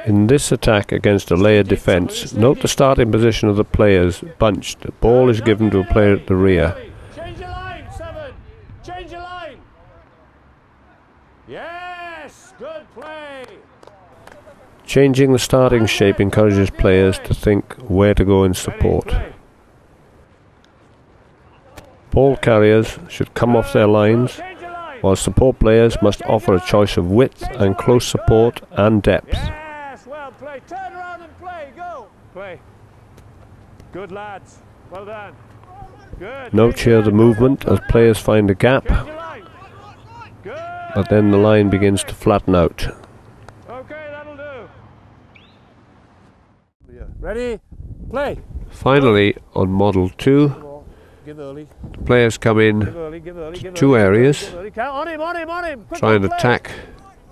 In this attack against a layered defence, note the starting position of the players bunched. The ball is given to a player at the rear. Change your line, 7. Change your line. Yes, good play. Changing the starting shape encourages players to think where to go in support. Ball carriers should come off their lines, while support players must offer a choice of width and close support and depth. Yes, well played. Turn around and play. Go. Play. Good lads. Well done. Good. Note here the movement as players find a gap, but then the line begins to flatten out. Okay, that'll do. Ready? Play. Finally, on Model 2, Give early. the players come in to two areas, On him. try and attack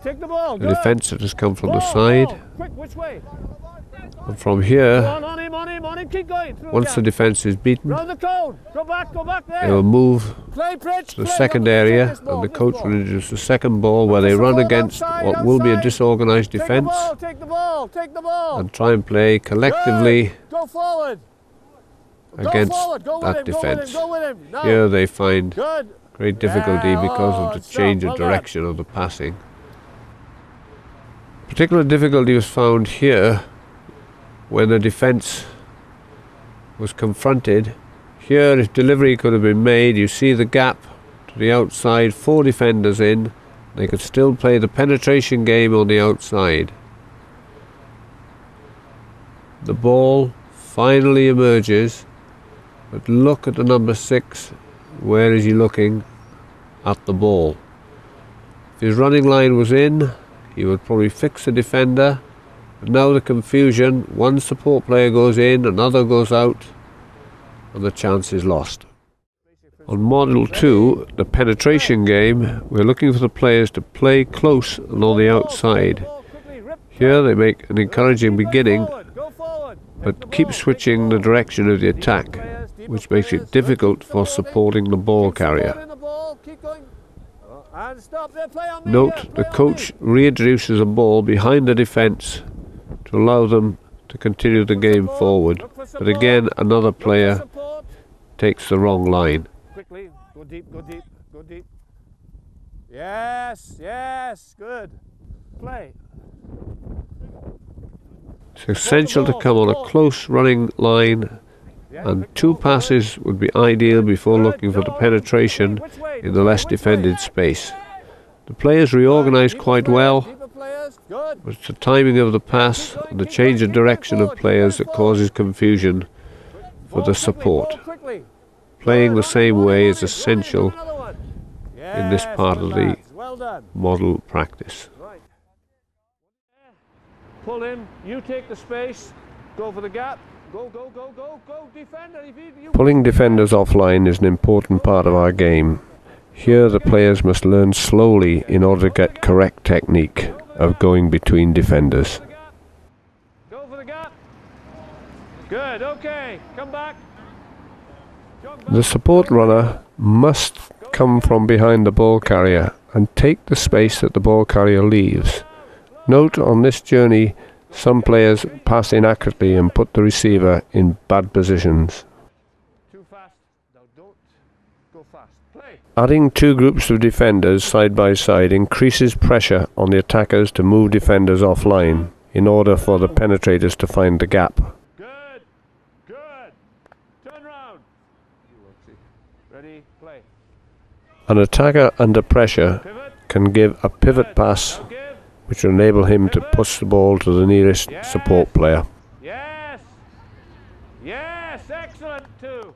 Take the ball. the defence that has come from the side. Quick, which way? And from here, On him. Keep going. once the defence is beaten, Round the cone. Go back there. they will move Play, Pritch. to the second area, and the coach will introduce the second ball where they run against what will be a disorganised defence Take the ball. and try and play collectively Go forward. against that defence. Here they find Good. great difficulty because of the it's change done. of Well direction of the passing. Particular difficulty was found here when the defence was confronted. Here, if delivery could have been made, you see the gap to the outside, 4 defenders in. They could still play the penetration game on the outside. The ball finally emerges, but look at the number 6. Where is he looking? At the ball. If his running line was in, he would probably fix the defender. But now the confusion, one support player goes in, another goes out, and the chance is lost. On Model 2, the penetration game, we're looking for the players to play close and on the outside. Here they make an encouraging beginning, but keep switching the direction of the attack, which makes it difficult for supporting the ball carrier. Note, the coach reintroduces a ball behind the defence to allow them to continue the game forward, but again another player takes the wrong line. Quickly, go deep. Yes, good. Play. It's essential to come on a close running line, and 2 passes would be ideal before looking for the penetration in the less defended space. The players reorganise quite well, but it's the timing of the pass and the change of direction of players that causes confusion for the support. Playing the same way is essential in this part of the model practice. Pull in, you take the space, go for the gap, go, defender. Pulling defenders offline is an important part of our game. Here the players must learn slowly in order to get correct technique of going between defenders. Go for the gap. Good, okay, come back. The support runner must come from behind the ball carrier and take the space that the ball carrier leaves. Note, on this journey, some players pass inaccurately and put the receiver in bad positions. Too fast. Now don't go fast. Play. Adding 2 groups of defenders side by side increases pressure on the attackers to move defenders offline in order for the penetrators to find the gap. Good. Turn round. Ready, play. An attacker under pressure can give a pivot pass, which will enable him to push the ball to the nearest support player. Yes, excellent too.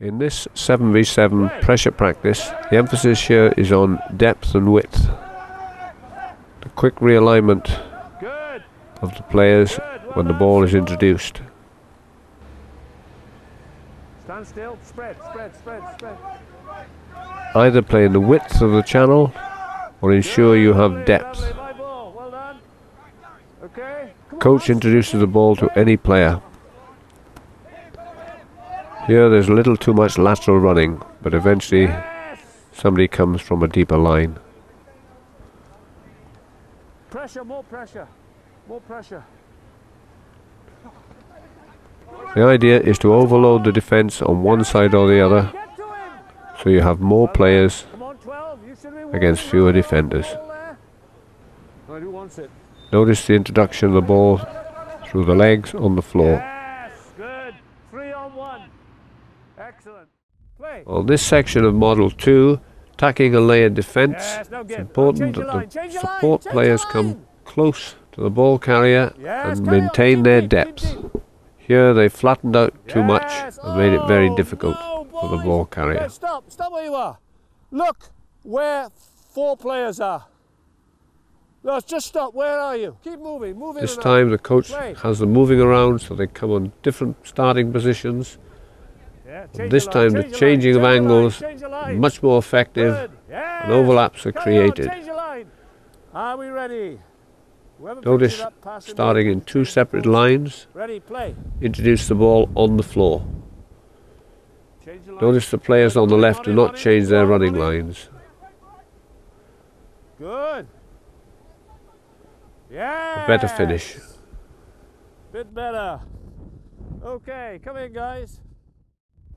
In this 7v7 pressure practice, the emphasis here is on depth and width. The quick realignment of the players when the ball is introduced. Stand still, spread. Either play in the width of the channel or ensure you have depth. Coach introduces the ball to any player. Here there's a little too much lateral running, but eventually somebody comes from a deeper line. Pressure, more pressure. More pressure. The idea is to overload the defence on one side or the other, Get to him. so you have more players Come on, 12. You should be against walking fewer around. defenders. Ball there. Right, who wants it? Notice the introduction of the ball through the legs on the floor. Yes, good. 3 on 1. Excellent. Play. On this section of Model 2, attacking a layered defence, Yes, now it's give. important Change your that line, the change your line, support change players your come line. close to the ball carrier Yes, and carry on. maintain Keep their deep, keep depth. deep. Here they flattened out too much Yes. and made it very Oh, difficult no, for the boys. ball carrier. Okay, stop where you are. Look where 4 players are. No, just stop. Where are you? Keep moving. Move in This and out. time the coach Play. has them moving around so they come on different starting positions. Yeah, And change this your time line, the change your changing of line, change your line, angles change your line. much more effective Good. Yes. and overlaps are Carry on, created. change your line. Are we ready? Whoever picks Notice it up, pass him starting in 2 separate lines, Ready, play. introduce the ball on the floor. Change your line. Notice the players on the left do not change their running lines. Good. Yeah. A better finish. Bit better. Okay, come in, guys.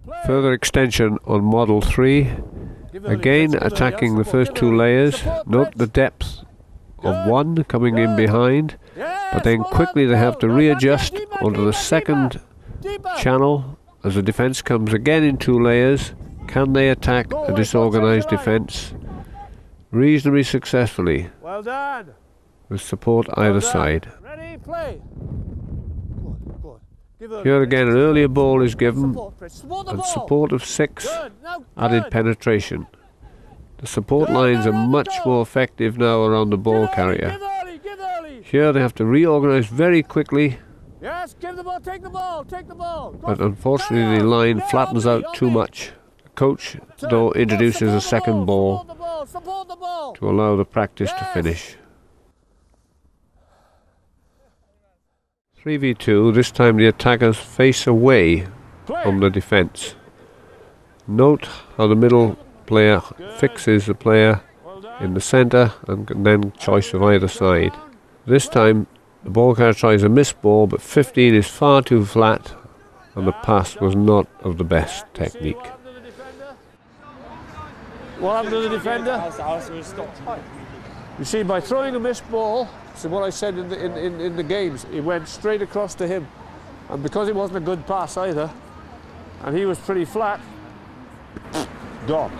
Play. Further extension on Model 3. Give early, Again give early, attacking the support, first give 2 early. layers. Support, Note Rich. the depth of Good. one coming in Good. behind, Yes, but then well quickly done, they have to Paul. readjust Deeper, onto the deeper, second deeper. channel as the defence comes again in 2 layers. Can they attack Go a away, disorganised go, change your line. defence reasonably successfully Well done. with support either Well done. side? Ready, play. Good, good. Give early, Here Rich. again an earlier ball is given Support, Rich. Support the and ball. support of 6 Good. Now, added good. penetration. The support Good, lines now are round the much goal. more effective now around the ball Give early, carrier. give early, give early. Here they have to reorganise very quickly, Yes, give the ball, take the ball, take the ball. Go but on. unfortunately Carry the on. line Yeah, flattens on me, out too on me. much. The coach, Turn. though, Go, introduces a support the second ball Support the ball, support the ball. to allow the practice to Yes. finish. 3v2, this time the attackers face away Play. from the defence. Note how the middle player fixes the player Well done. in the centre and then choice of either side. This time the ball carrier tries a missed ball, but 15 is far too flat and the pass was not of the best See technique. what happened to the defender? What happened to the defender? You see, by throwing a missed ball, so what I said in the games, it went straight across to him. And because it wasn't a good pass either, and he was pretty flat, gone.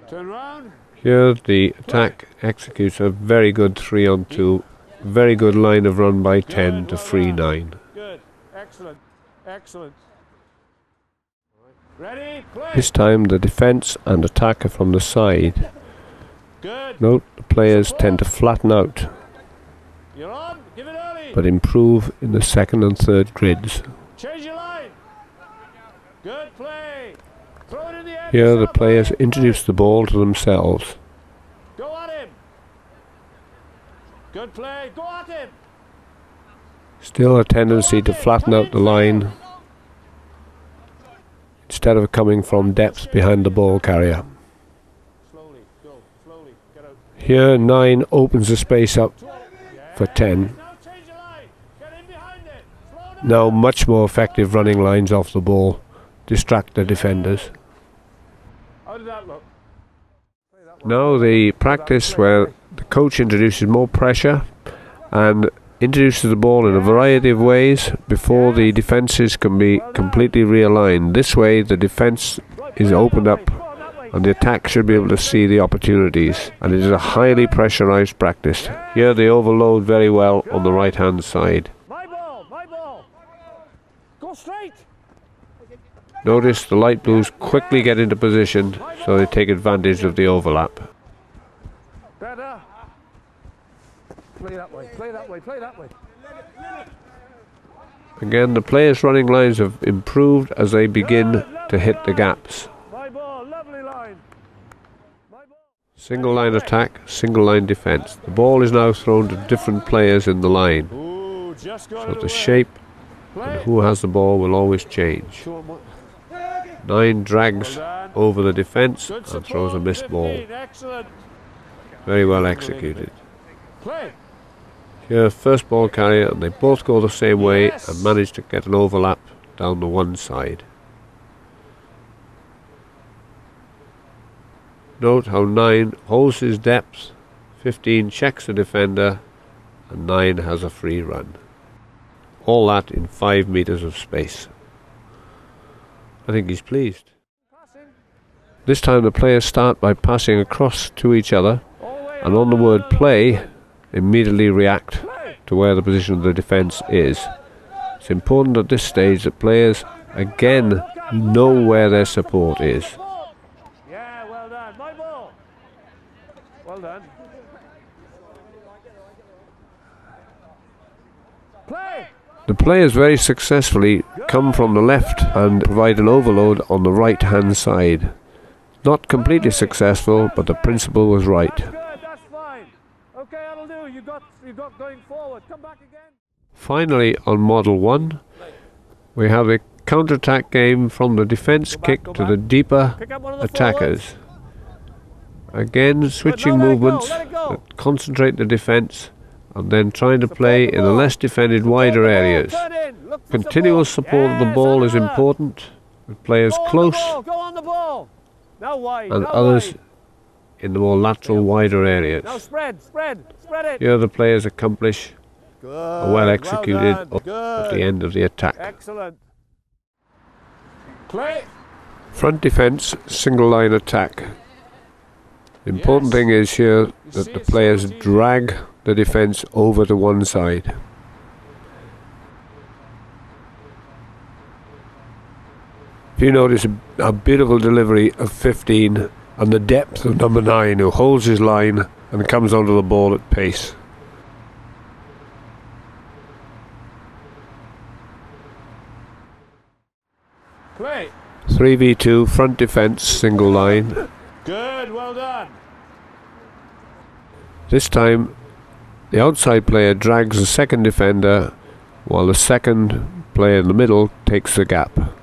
Turn round. Here the attack executes a very good 3-on-2, very good line of run by 10 Good, to well free done. 9. Good. Excellent. Excellent. Ready? Play. This time the defence and attack are from the side. Good. Note the players tend to flatten out, You're on. Give it early. but improve in the second and third grids. Change your line. Good play. Throw it in the air. Here the yourself, players play. introduce the ball to themselves. Go at him. Good play. Go at him. Still a tendency to flatten out the line instead of coming from depth behind the ball carrier. Slowly. Go. Slowly. Get out. Here 9 opens the space up for 10. Now change your line. Get in behind it. Slow down. Now much more effective running lines off the ball distract the defenders. How did that look? Now the practice where the coach introduces more pressure and introduces the ball in a variety of ways before the defences can be completely realigned. This way the defence is opened up and the attack should be able to see the opportunities, and it is a highly pressurised practice. Here they overload very well on the right hand side. My ball. My ball. Go straight. Notice the light blues quickly get into position so they take advantage of the overlap. Better. Play that way. Play that way. Play that way. Again, the players' running lines have improved as they begin to hit the gaps. My ball. Lovely line. My ball. Single line attack, single line defence. The ball is now thrown to different players in the line, Ooh, just got so it the away. shape and Play. who has the ball will always change. 2 on 1. 9 drags Well done. over the defence Good and throws a support, missed ball. 15. Excellent. Very well executed. Play. Here, first ball carrier, and they both go the same way and manage to get an overlap down the one side. Note how 9 holds his depth, 15 checks the defender, and 9 has a free run. All that in 5 meters of space. I think he's pleased. This time the players start by passing across to each other, and on the word play, immediately react to where the position of the defence is. It's important at this stage that players again know where their support is. Yeah, well done. My ball. Well done. Play. The players very successfully come from the left and provide an overload on the right hand side. Not completely successful, but the principle was right. That's good, that's fine. Okay, that'll do. You got going forward. Come back again. Finally, on Model 1, we have a counter-attack game from the defence kick to the deeper attackers. Again, switching movements that concentrate the defence and then trying to play in the less defended wider areas. Continual support of the ball is important, with players close and others in the more lateral wider areas. Here the players accomplish a well executed at the end of the attack. Excellent. Play. Front defence, single line attack. The important thing is here that the players drag the defence over to one side. If you notice a beautiful delivery of 15 and the depth of number 9, who holds his line and comes onto the ball at pace. Play. 3v2, front defence, single line. Good, well done. This time the outside player drags the second defender while the second player in the middle takes the gap.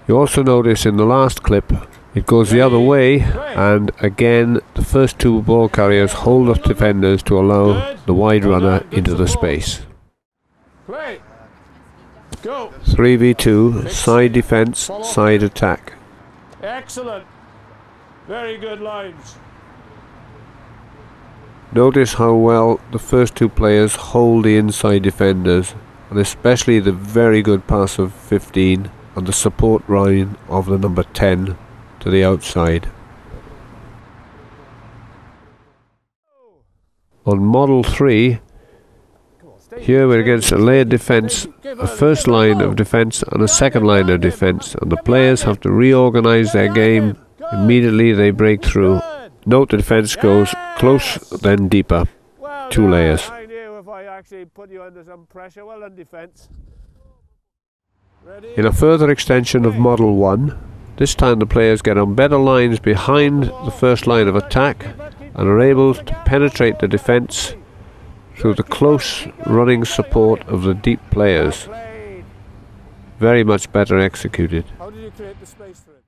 You also notice in the last clip it goes the other way, and again the first 2 ball carriers hold the defenders to allow the wide runner into the space. Play. Go. 3v2, side defence, side attack. Excellent. Very good lines. Notice how well the first 2 players hold the inside defenders, and especially the very good pass of 15 and the support line of the number 10 to the outside. On Model 3, here we're against a layered defence, a first line of defence and a second line of defence, and the players have to reorganise their game immediately they break through. Note the defence goes close then deeper, 2 layers. I knew if I actually put you under some pressure. Well done, defence. In a further extension of Model 1, this time the players get on better lines behind the first line of attack and are able to penetrate the defence through the close running support of the deep players. Very much better executed. How did you create the space for it?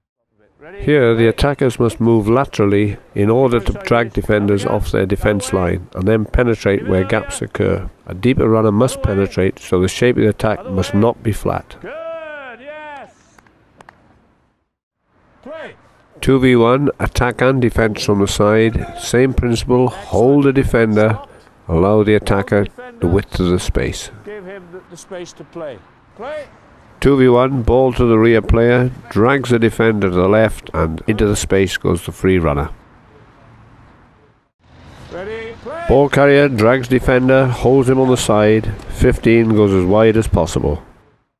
Here the attackers must move laterally in order to drag defenders off their defence line and then penetrate where gaps occur. A deeper runner must penetrate, so the shape of the attack must not be flat. Good, yes. Play. 2v1, attack and defence from the side. Same principle, hold the defender, allow the attacker the width of the space. Give him the space to play. Play. 2v1, ball to the rear player, drags the defender to the left, and into the space goes the free runner. Ready, play. Ball carrier drags defender, holds him on the side, 15 goes as wide as possible.